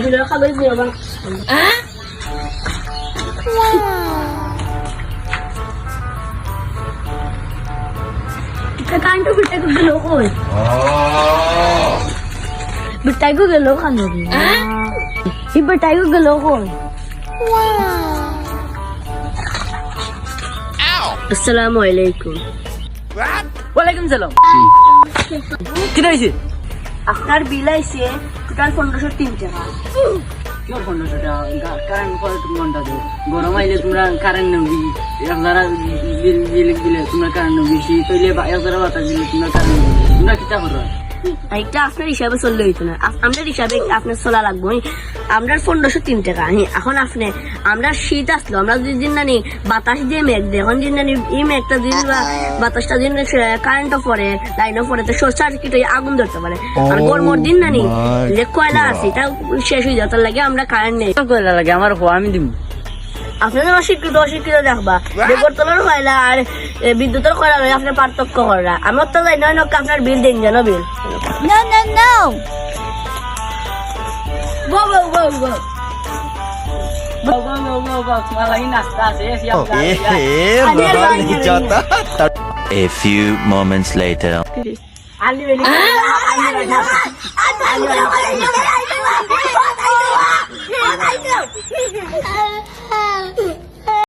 বিলের কাগজ দিয়ে আবার কারেন্ট বিলটা গেল কই বিলটা গেল খানো এই বিলটা গেল কই আসসালামু আলাইকুম ওয়ালাইকুম সালাম কি হয়েছে আপনার বিল আইছে টোটাল 1503 টাকা কিয় 1500 টাকা কারেন্ট করে তুমি ঘন্টা দাও গরম আইলে তোমরা কারেন্ট নেবি 1000 বিল দিলে তোমরা কারেন্ট নেবি শীত হইলে 1000 বাতাস দিলে তোমরা কারেন্ট নেবি তোমরা কিটা করো এটা আপনার হিসাবে চললে হইতো না আমাদের হিসাবে আপনার চলা লাগবে আমরা 1503 টাকা এখন আপনি আমরা শীত আসলো আমরা দুদিন নানি বাতাস দিয়ে মেঘ দেয় এখন দিন নানি এই মেঘটা দিন বা বাতাসটা দিন কারেন্টও পড়ে লাইনও পড়ে তো শর্ট সার্কিট হয়ে আগুন ধরতে পারে আর গরমের দিন নানি যে কয়লা আছে এটা শেষ হয়ে যাওয়ার লাগে আমরা কারেন্ট নেই কয়লা লাগে আমার আমি দিব আপনাদের অশিক্ষিত অশিক্ষিত দেখবা যে বোতলের কয়লা আর বিদ্যুতের কয়লা আপনার পার্থক্য করা আমার তো যাই নয় আপনার বিল দিন জানো বিল No, no, no. গো গো গো গো তোমার লাগি নাস্তা আছে नहीं जाता A few moments later. আলি বেলি আলি